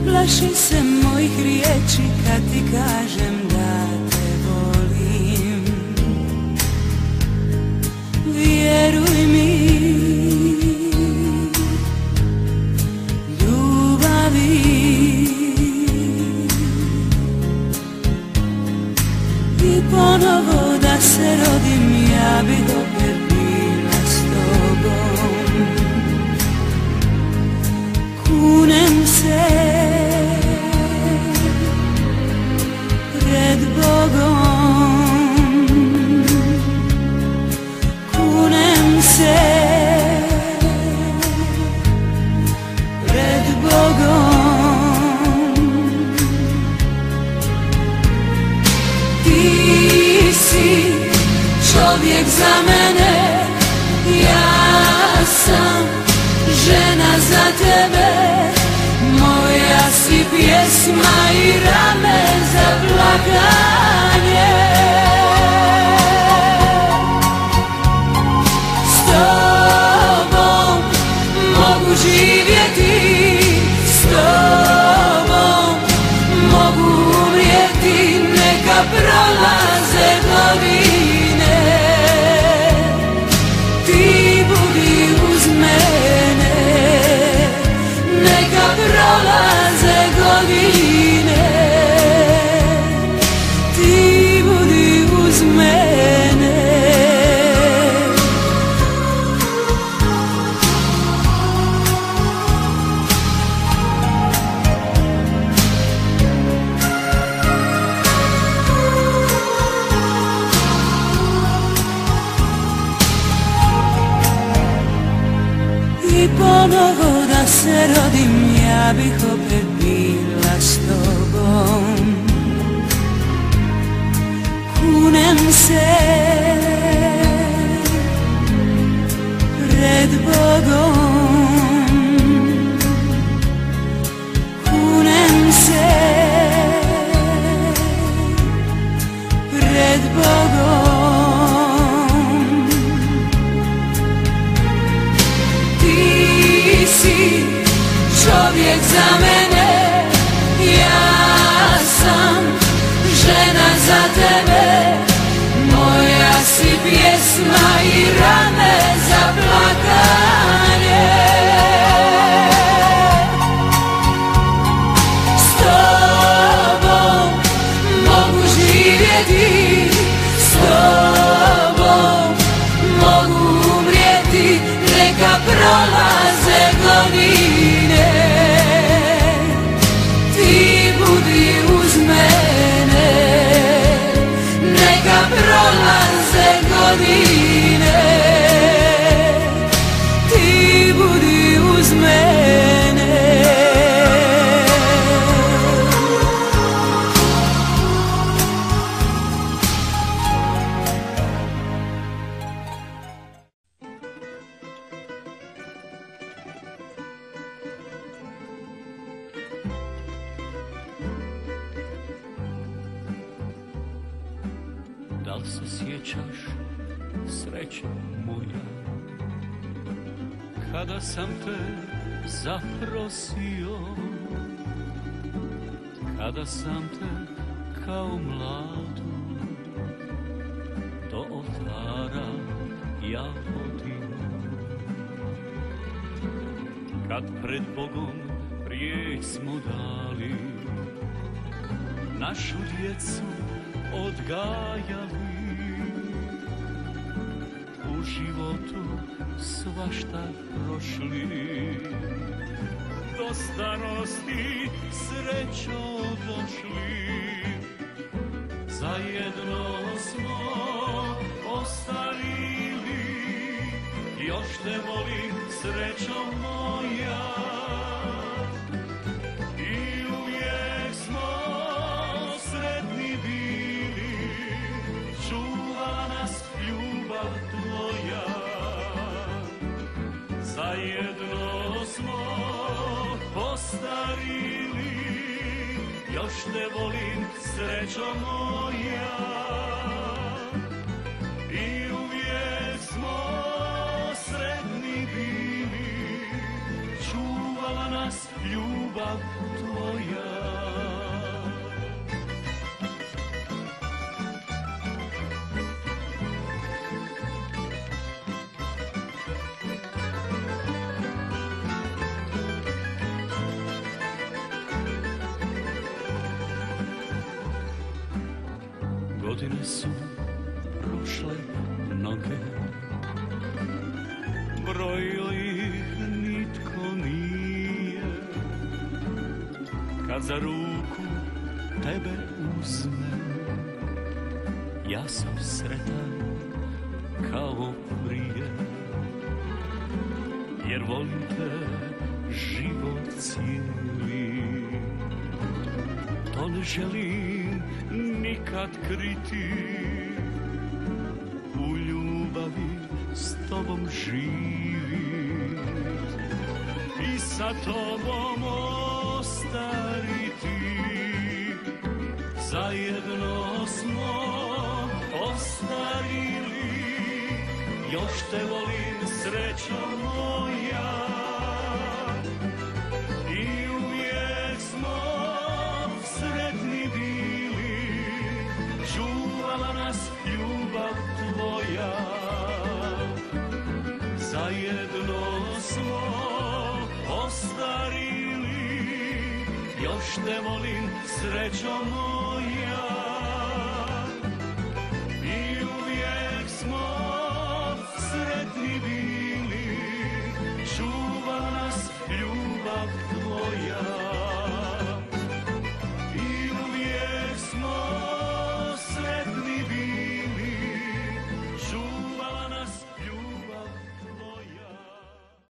plašim se mojih riječi kad ti kažem da te volim. Vjeruj mi, ljubavi, i ponovo da se rodim, ja bih opet bila s tobom. Kunem se pred Bogom, kunem se pred Bogom. Ti si čovjek za mene, ja sam žena za tebe, moja si pjesma i rame za plakanje. S tobom mogu živjeti, s tobom mogu umrijeti, neka prolaze godine, ti budi uz mene. Neka prolaze godine, ti budi uz mene. I ponovo da se rodim, ja bih opet bila s tobom. Kunem se pred Bogom, kunem se pred Bogom. Ti si čovjek za mene, ja sam žena za tebe, moja si pjesma i rame za plakanje. S tobom mogu živjeti, s tobom mogu umrijeti, neka prolaze godine, ti budi uz mene. Neka prolaze godine, ti budi uz mene. Da li se sjećaš, srećo moja, kada sam te zaprosio, kada sam te kao mladu do oltara ja vodio, kad pred Bogom riječ smo dali, našu djecu odgajali, u životu svašta prošli, do starosti srećo došli, zajedno smo ostarili, još te volim srećo moja. Zajedno smo postarili, još te volim srećo moja. I uvijek smo sretni bili, čuvala nas nas ljubav tvoja. Godine su prošle mnoge, brojio ih nitko nije. Kad za ruku tebe uzmem, ja sam sretan kao prije, jer volim te život cijeli. To ne želim nikad kriti, u ljubavi s tobom živim i sa tobom ostariti. Zajedno smo ostarili, još te volim srećo moja, i uvijek smo sretni bili, čuvala nas ljubav tvoja. Zajedno smo ostarili, još te volim srećo moja.